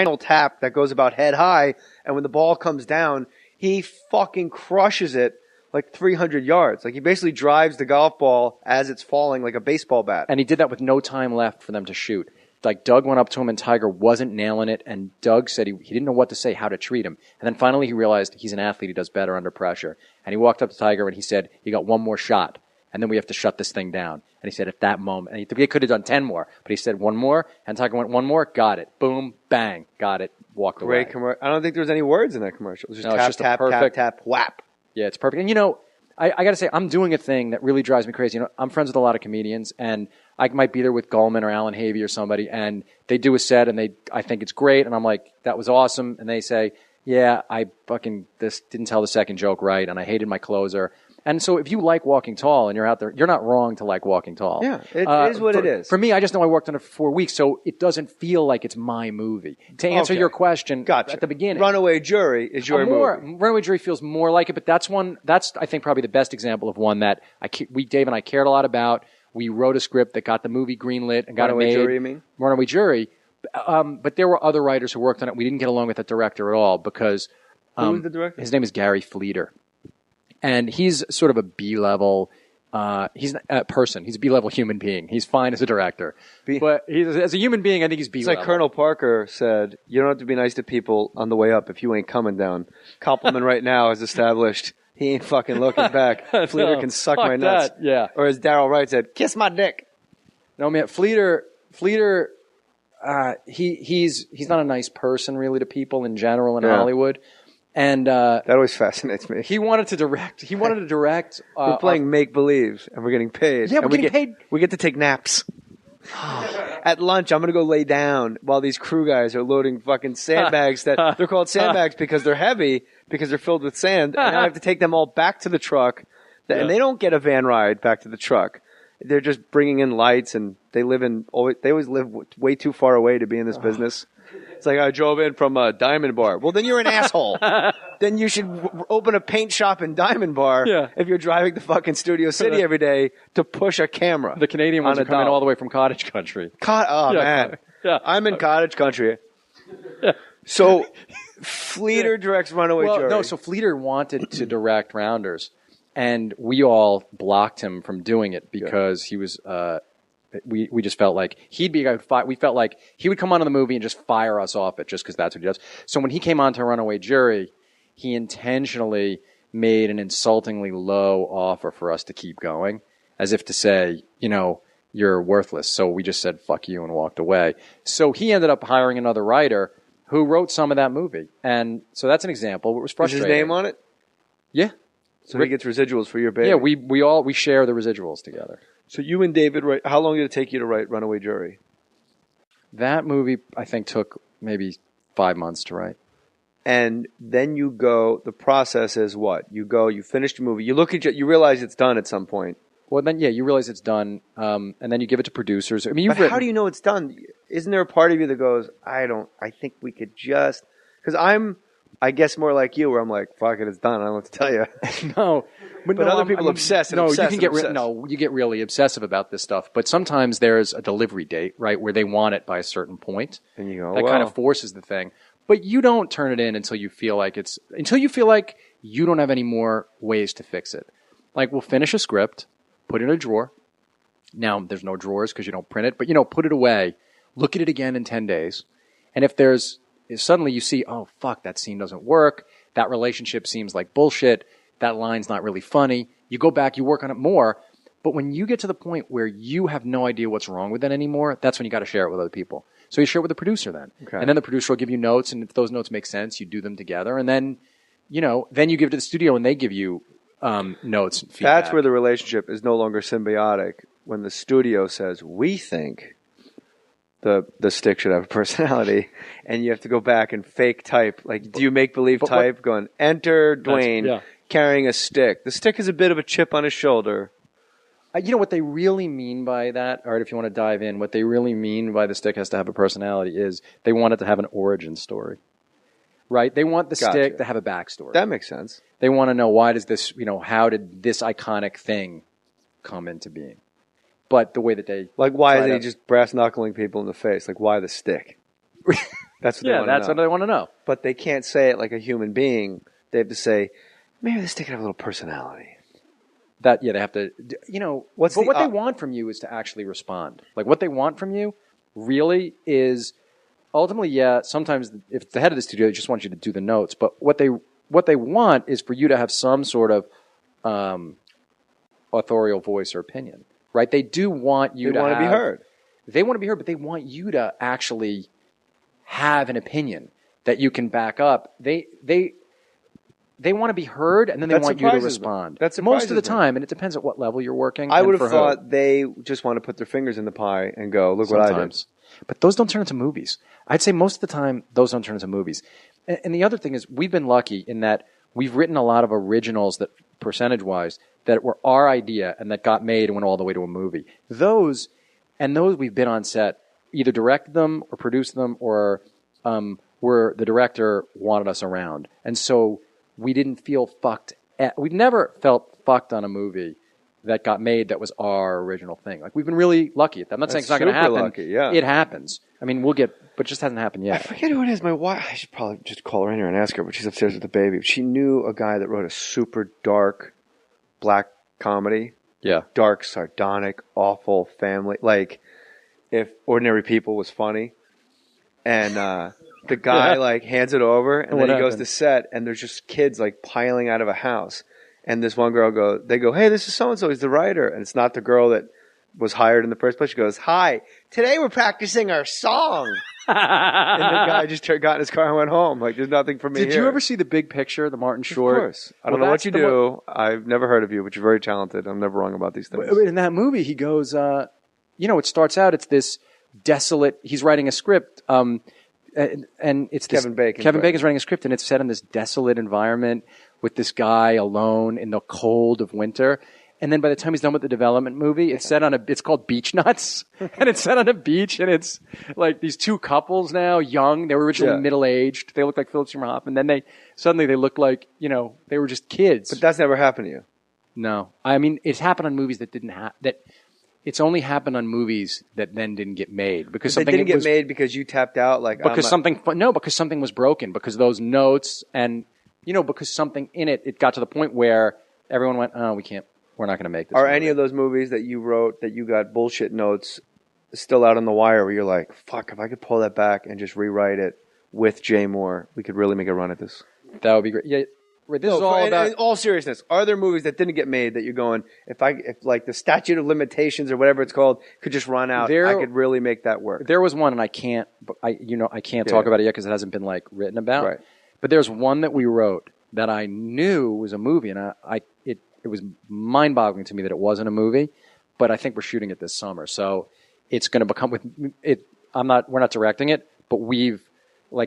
final tap that goes about head high, and when the ball comes down, he fucking crushes it like 300 yards. Like, he basically drives the golf ball as it's falling like a baseball bat. And he did that with no time left for them to shoot. Like, Doug went up to him and Tiger wasn't nailing it, and Doug said he didn't know what to say, how to treat him. And then finally he realized he's an athlete, he does better under pressure. And he walked up to Tiger and he said, "You got one more shot, and then we have to shut this thing down." And he said at that moment, and he could have done 10 more, but he said one more, and Tiger went, "One more, got it." Boom, bang, got it, walked away. Great commercial. I don't think there was any words in that commercial. It was just No, tap, it's just tap, perfect, tap, tap, whap. Yeah, it's perfect. And you know, I got to say, I'm doing a thing that really drives me crazy. You know, I'm friends with a lot of comedians, and I might be there with Goldman or Alan Havey or somebody, and they do a set, and I think it's great, and I'm like, "That was awesome," and they say, "Yeah, I fucking didn't tell the second joke right, and I hated my closer." And so if you like Walking Tall and you're out there, you're not wrong to like Walking Tall. Yeah, it is what it is. For me, I just know I worked on it for 4 weeks, so it doesn't feel like it's my movie. To answer your question at the beginning. Runaway Jury is your movie. Runaway Jury feels more like it, but that's I think probably the best example of one that Dave and I cared a lot about. We wrote a script that got the movie greenlit and got it made. Runaway Jury, you mean? Runaway Jury. But there were other writers who worked on it. We didn't get along with the director at all because... Who was the director? His name is Gary Fleeter. And he's sort of a B-level... he's a person. He's a B-level human being. He's fine as a director. But as a human being, I think he's B-level. It's like Colonel Parker said, you don't have to be nice to people on the way up if you ain't coming down. Koppelman right now has established he ain't fucking looking back. Fleeter can suck my nuts. That, yeah. Or as Daryl Wright said, kiss my dick. No, man, Fleeter, he's not a nice person really to people in general in Hollywood. And that always fascinates me. He wanted to direct. We're playing make believe, and we're getting paid. Yeah, we're getting paid. We get to take naps. At lunch, I'm gonna go lay down while these crew guys are loading fucking sandbags. That they're called sandbags because they're heavy, because they're filled with sand. And I have to take them all back to the truck, and they don't get a van ride back to the truck. They're just bringing in lights, and they always live way too far away to be in this business. It's like, I drove in from a Diamond Bar. Well, then you're an asshole. Then you should open a paint shop in Diamond Bar if you're driving to fucking Studio City every day to push a camera. The Canadian ones are coming all the way from cottage country. Man. Yeah. I'm in cottage country. Yeah. So Fleeter directs Runaway Jury. No, so Fleeter wanted to direct Rounders, and we all blocked him from doing it because he was... We just felt like he'd be a guy we felt like he would come onto the movie and just fire us off it just because that's what he does. So when he came on to Runaway Jury, he intentionally made an insultingly low offer for us to keep going, as if to say, you know, you're worthless. So we just said, fuck you, and walked away. So he ended up hiring another writer who wrote some of that movie. And so that's an example. It was frustrating. Is his name on it? Yeah. So he gets residuals for your baby. Yeah, we share the residuals together. So you and David write. How long did it take you to write Runaway Jury? That movie, I think, took maybe 5 months to write. And then you go. The process is what? You go. You finish the movie. You look at. You realize it's done at some point. Well, then you realize it's done, and then you give it to producers. I mean, how do you know it's done? Isn't there a part of you that goes, I think we could just because I guess more like you, where I'm like, fuck it, it's done. I don't know what to tell you. No. But other people obsess. You get really obsessive about this stuff. But sometimes there's a delivery date, right, where they want it by a certain point. And you go, that kind of forces the thing. But you don't turn it in until you feel like you don't have any more ways to fix it. Like, we'll finish a script, put it in a drawer. Now, there's no drawers because you don't print it, but, put it away. Look at it again in 10 days. And if suddenly you see, oh, fuck, that scene doesn't work. That relationship seems like bullshit. That line's not really funny. You go back, you work on it more. But when you get to the point where you have no idea what's wrong with it anymore, that's when you got to share it with other people. So you share it with the producer then. Okay. And then the producer will give you notes, and if those notes make sense, you do them together. And then, then you give it to the studio, and they give you notes and feedback. That's where the relationship is no longer symbiotic. When the studio says, we think the stick should have a personality, and you have to go back and fake type. Like, do you make believe type? Going, enter Dwayne carrying a stick. The stick is a bit of a chip on his shoulder. What they really mean by that, all right, if you want to dive in, what they really mean by the stick has to have a personality is they want it to have an origin story, right? They want the stick to have a backstory. That makes sense. They want to know why does this, how did this iconic thing come into being? But the way that they... Like, why isn't he just brass-knuckling people in the face? Like, why the stick? That's what they want to know. That's what they want to know. But they can't say it like a human being. They have to say, maybe this thing could have a little personality. They have to, what they want from you is to actually respond. Like, what they want from you really is, ultimately, sometimes if it's the head of the studio, they just want you to do the notes. But what they want is for you to have some sort of authorial voice or opinion, right? They do want you to be heard. They want to be heard, but they want you to actually have an opinion that you can back up. They want to be heard, and then they want you to respond. That's most of the time, and it depends at what level you're working. I would have thought they just want to put their fingers in the pie and go, look what I did. But those don't turn into movies. I'd say most of the time, those don't turn into movies. And the other thing is, we've been lucky in that we've written a lot of originals that, percentage-wise, that were our idea and that got made and went all the way to a movie. Those we've been on set, either directed them or produced them, or where the director wanted us around. And so we didn't feel fucked. We've never felt fucked on a movie that got made that was our original thing. Like, we've been really lucky at that. I'm not saying it's not going to happen. Lucky, yeah. It happens. I mean, but it just hasn't happened yet. I forget who it is. My wife, I should probably just call her in here and ask her, but she's upstairs with the baby. She knew a guy that wrote a super dark black comedy. Yeah. Dark, sardonic, awful family. Like, if Ordinary People was funny. And the guy, hands it over, and then he goes to set, and there's just kids, piling out of a house. And this one girl they go, hey, this is so-and-so, he's the writer. And it's not the girl that was hired in the first place. She goes, hi, today we're practicing our song. And the guy just got in his car and went home. Like, there's nothing for me Did you ever see The Big Picture, the Martin Short? Of course. I don't know what you do. I've never heard of you, but you're very talented. I'm never wrong about these things. But in that movie, he goes, it starts out, it's this desolate, he's writing a script, and it's this, Kevin Bacon. Kevin Bacon's writing a script, and it's set in this desolate environment with this guy alone in the cold of winter. And then by the time he's done with the development movie, it's set on it's called Beach Nuts. And it's set on a beach, and it's like these two couples now, young. They were originally middle-aged. They look like Philip Seymour Hoffman. Then they look like, they were just kids. But that's never happened to you. No. I mean, it's happened on movies that it's only happened on movies that then didn't get made. Because they didn't get made because you tapped out? Because something was broken. Because those notes and, because something in it got to the point where everyone went, oh, we're not going to make this. Are any of those movies that you wrote that you got bullshit notes still out on the wire where you're like, fuck, if I could pull that back and just rewrite it with Jay Mohr, we could really make a run at this? That would be great. Yeah. This is all about... In all seriousness, are there movies that didn't get made that you're going, if the statute of limitations or whatever it's called could just run out, I could really make that work? There was one, and I can't talk about it yet because it hasn't been written about. Right. But there's one that we wrote that I knew was a movie, and it was mind-boggling to me that it wasn't a movie. But I think we're shooting it this summer, so it's going to become with it. We're not directing it, but we've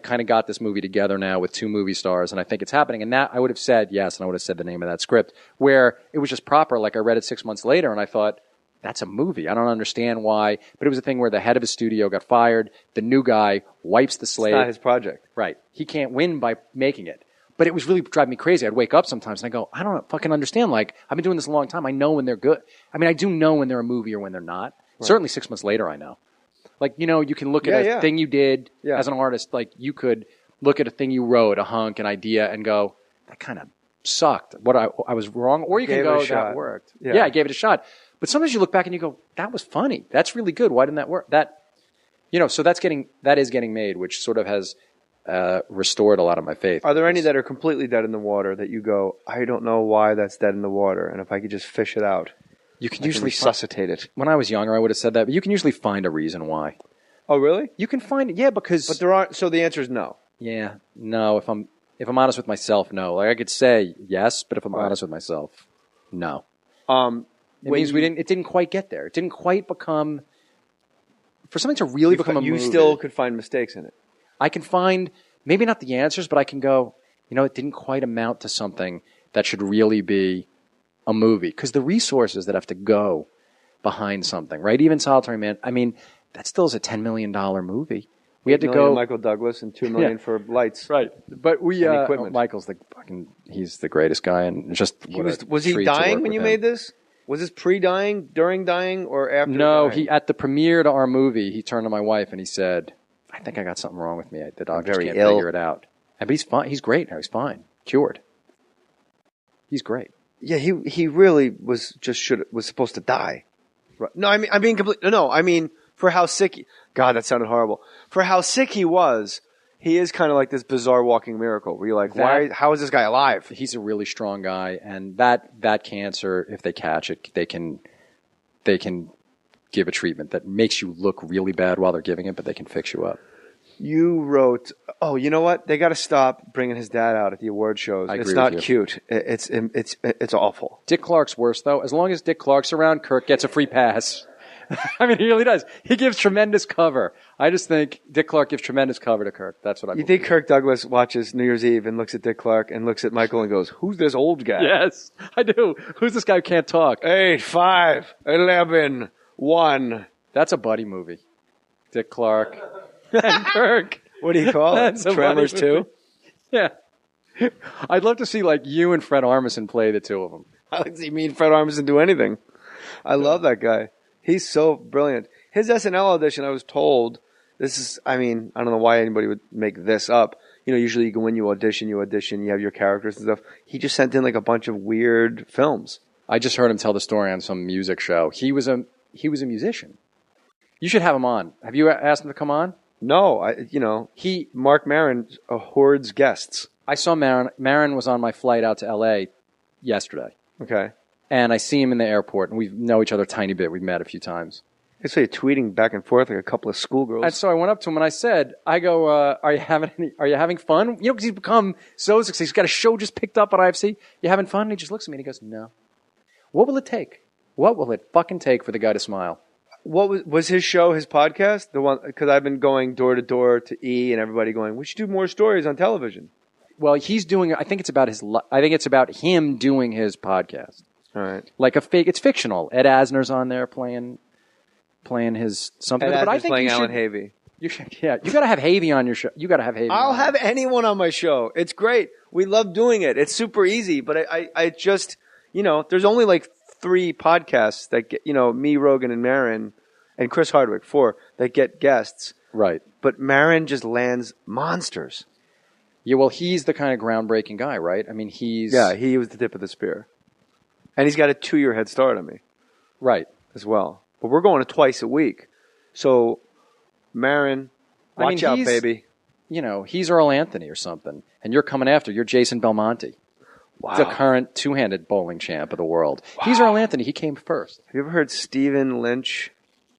kind of got this movie together now with two movie stars, and I think it's happening. And that I would have said yes, and I would have said the name of that script, where it was just proper. I read it 6 months later, and I thought, that's a movie. I don't understand why. But it was a thing where the head of his studio got fired. The new guy wipes the slate. It's not his project. Right. He can't win by making it. But it was really driving me crazy. I'd wake up sometimes and I go, I don't fucking understand. I've been doing this a long time. I know when they're good. I mean, I do know when they're a movie or when they're not. Right. Certainly 6 months later, I know. You can look at a thing you did as an artist. You could look at a thing you wrote, a hunk, an idea, and go, that kind of sucked. What I was wrong. Or you can go, that worked. Yeah, I gave it a shot. But sometimes you look back and you go, that was funny. That's really good. Why didn't that work? So that is getting made, which sort of has restored a lot of my faith. Are there any that are completely dead in the water that you go, I don't know why that's dead in the water, and if I could just fish it out, you can usually resuscitate it. When I was younger, I would have said that, but you can usually find a reason why. Oh, really? You can find it, because. But there aren't. So the answer is no. Yeah, no. If I'm honest with myself, no. I could say yes, but if I'm honest with myself, no. It means it didn't quite get there. It didn't quite become, for something to really become a movie. You still could find mistakes in it. I can find, maybe not the answers, but I can go, it didn't quite amount to something that should really be a movie. Because the resources that have to go behind something, right? Even Solitary Man, I mean, that still is a $10 million movie. We had to go. Michael Douglas and $2 million for lights. Right. But Michael's he's the greatest guy. And just, was he dying when you made this? Was this pre-dying, during dying, or after? No, dying? at the premiere to our movie, he turned to my wife and he said, I think I got something wrong with me. The doctors very can't ill. figure it out. But he's fine. He's great now. He's fine. Cured. He's great. Yeah, he really was supposed to die. Right. No, I'm being complete. No, I mean for how sick. God, that sounded horrible. For how sick he was, he is kind of like this bizarre walking miracle. Where you're like, how is this guy alive? He's a really strong guy, and that cancer, if they catch it, they can give a treatment that makes you look really bad while they're giving it, but they can fix you up. You wrote, oh, you know what? They got to stop bringing his dad out at the award shows. I agree it's not with you. cute. It's awful. Dick Clark's worse, though. As long as Dick Clark's around, Kirk gets a free pass. I mean, he really does. He gives tremendous cover. I just think Dick Clark gives tremendous cover to Kirk. That's what I believe. You think Kirk Douglas watches New Year's Eve and looks at Dick Clark and looks at Michael and goes, who's this old guy? Yes, I do. Who's this guy who can't talk? 8, 5, 11, 1. That's a buddy movie. Dick Clark and Kirk. What do you call it? Tremors 2? Yeah. I'd love to see like you and Fred Armisen play the two of them. I like to see me and Fred Armisen do anything. I love that guy. He's so brilliant. His SNL audition, I was told, I don't know why anybody would make this up. You know, usually you go in, you audition, you have your characters and stuff. He just sent in like a bunch of weird films. I just heard him tell the story on some music show. He was a musician. You should have him on. Have you asked him to come on? No, Mark Maron hoards guests. I saw Maron. Maron was on my flight out to L.A. yesterday. Okay. And I see him in the airport, and we know each other a tiny bit. We've met a few times. I saw you tweeting back and forth like a couple of schoolgirls. And so I went up to him and I said, are you having fun? You know, because he's become so successful. He's got a show just picked up on IFC. You having fun? And he just looks at me and he goes, no. What will it take? What will it fucking take for the guy to smile? What was his show, his podcast? The one, because I've been going door to door to E and everybody going, we should do more stories on television. Well, he's doing, I think it's about him doing his podcast. All right. Like it's fictional. Ed Asner's on there playing his something. Ed Asner's but I think playing Alan Havey. You got to have Havey on your show. You got to have Havey. I'll have anyone on my show. It's great. We love doing it. It's super easy. But I just, there's only like 3 podcasts that get, me, Rogan, and Maron, and Chris Hardwick, 4 that get guests. Right. But Maron just lands monsters. Yeah, well, he's the kind of groundbreaking guy, right? I mean, he was the tip of the spear. And he's got a 2-year head start on me. Right. As well. But we're going to twice a week. So, Maron, watch out, baby. He's Earl Anthony or something. And you're coming after. You're Jason Belmonte. Wow. The current 2-handed bowling champ of the world. Wow. He's Earl Anthony. He came first. Have you ever heard Stephen Lynch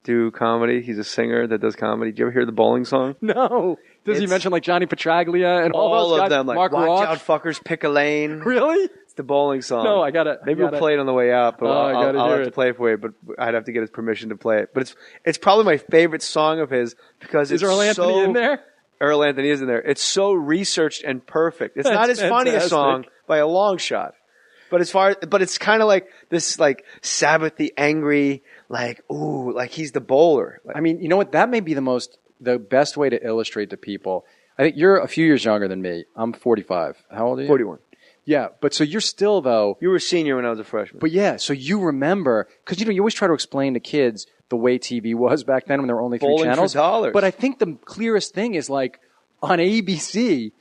do comedy? He's a singer that does comedy. Did you ever hear the bowling song? No. Does he mention like Johnny Petraglia and all those guys? Of them? Like, Mark watch Roth? out, fuckers, pick a lane. Really? It's the bowling song. No, I got it. Maybe we'll play it on the way out, but I'll have to play it for you. But I'd have to get his permission to play it. But it's probably my favorite song of his because it's Earl Anthony in there? Earl Anthony is in there. It's so researched and perfect. It's not as funny a song by a long shot. But it's kind of like this, like Sabbathy, angry, like he's the bowler. I mean, you know what? That may be the best way to illustrate to people. I think you're a few years younger than me. I'm 45. How old are you? 41. Yeah, but so you're still though. You were a senior when I was a freshman. But yeah, so you remember because you always try to explain to kids the way TV was back then when there were only 3 channels. For dollars. But I think the clearest thing is like on ABC.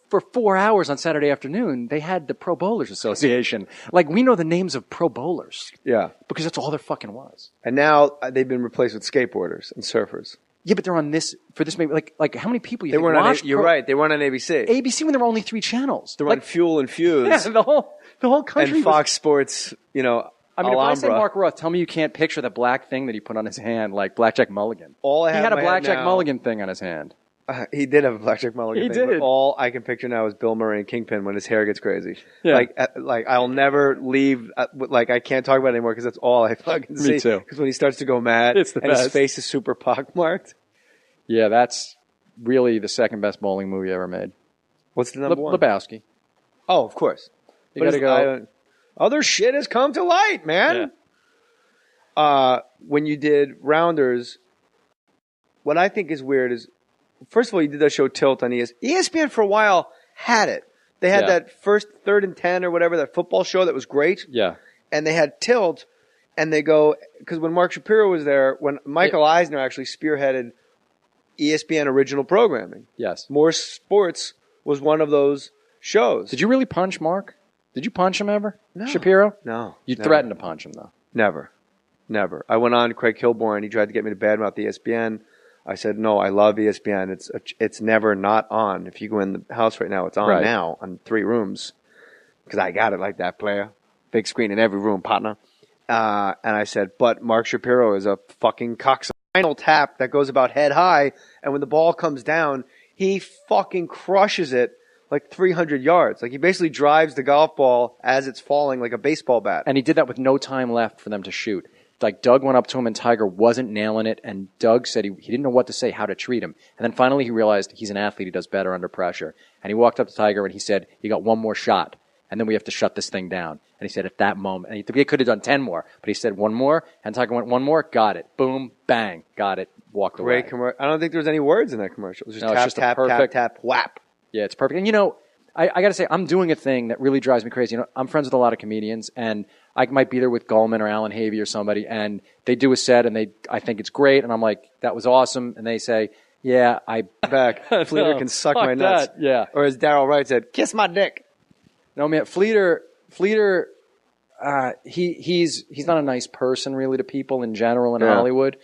For 4 hours on Saturday afternoon, they had the Pro Bowlers Association. Like, we know the names of pro bowlers. Yeah. Because that's all there fucking was. And now they've been replaced with skateboarders and surfers. Yeah, but they're on this, like how many people you think watched? You're right. They weren't on ABC. ABC when there were only 3 channels. They're on Fuel and Fuse. Yeah, the whole country and Fox Sports, I mean, Alhambra. if I say Mark Roth, tell me you can't picture the black thing that he put on his hand, like Blackjack Mulligan. He had a Blackjack Mulligan thing on his hand. He did have a Blackjack Mulligan thing. Did. But all I can picture now is Bill Murray and Kingpin when his hair gets crazy. Yeah. Like I'll never leave. I can't talk about it anymore because that's all I fucking see. Me too. Because when he starts to go mad, it's the best. His face is super pockmarked. Yeah, that's really the second best bowling movie ever made. What's the number one? Lebowski. Oh, of course. You gotta go. Other shit has come to light, man. Yeah. When you did Rounders, what I think is weird is, first of all, you did that show Tilt on ESPN. ESPN for a while had it. They had that first 3rd and 10 or whatever, that football show that was great. Yeah. And they had Tilt, and they go, because when Mark Shapiro was there, when Michael Eisner actually spearheaded ESPN original programming. Yes. Mohr Sports was one of those shows. Did you really punch Mark? Did you punch him ever? No. Shapiro? No. You never. threatened to punch him, though. Never. I went on Craig Kilborn. He tried to get me to badmouth ESPN. I said, no, I love ESPN. It's never not on. If you go in the house right now, it's on now on 3 rooms. Because I got it like that, player. Big screen in every room, partner. And I said, but Mark Shapiro is a fucking cocksucker. Final tap that goes about head high, and when the ball comes down, he fucking crushes it like 300 yards. Like he basically drives the golf ball as it's falling like a baseball bat. And he did that with no time left for them to shoot. Like Doug went up to him and Tiger wasn't nailing it, and Doug said he didn't know what to say, how to treat him. And then finally he realized he's an athlete, he does better under pressure. And he walked up to Tiger and he said, you got one more shot, and then we have to shut this thing down. And he said at that moment, and he could have done 10 more, but he said one more, and Tiger went one more, got it. Boom, bang, got it, walked away. Great commercial. I don't think there was any words in that commercial. It was just No, tap, it's just tap, perfect, tap, tap, whap. Yeah, it's perfect. And you know, I got to say, I'm doing a thing that really drives me crazy. You know, I'm friends with a lot of comedians, and I might be there with Goldman or Alan Havey or somebody, and they do a set, and I think it's great, and I'm like, that was awesome, and they say, yeah, I back. Fleeter can suck my nuts. That. Yeah. Or as Darryl Wright said, kiss my dick. No, man, Fleeter, he's not a nice person really to people in general in Hollywood.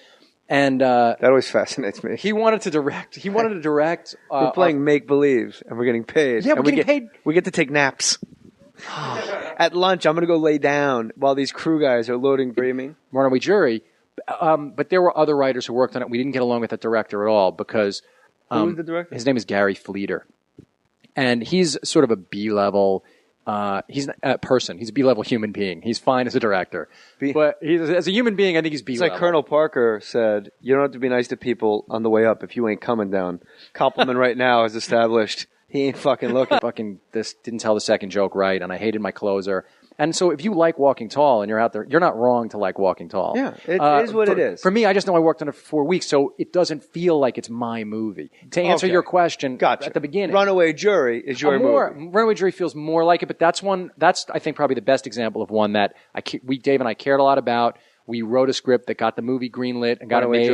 And that always fascinates me. He wanted to direct. We're playing make believe, and we're getting paid. Yeah, we're getting paid. We get to take naps. At lunch, I'm going to go lay down while these crew guys are loading dreaming. Runaway Jury. But there were other writers who worked on it. We didn't get along with the director at all because who was the director? His name is Gary Fleeter, and he's sort of a B-level. He's a person. He's a B-level human being. He's fine as a director, but as a human being, I think he's B-level. It's like Colonel Parker said, you don't have to be nice to people on the way up if you ain't coming down. Koppelman right now has established he ain't fucking looking. Fucking this didn't tell the second joke right, and I hated my closer. And so if you like Walking Tall and you're out there, you're not wrong to like Walking Tall. Yeah, it is what it is. For me, I just know I worked on it for 4 weeks, so it doesn't feel like it's my movie. To answer your question at the beginning. Runaway Jury is your movie. Runaway Jury feels more like it, but that's I think probably the best example of one that Dave and I cared a lot about. We wrote a script that got the movie greenlit and got it made.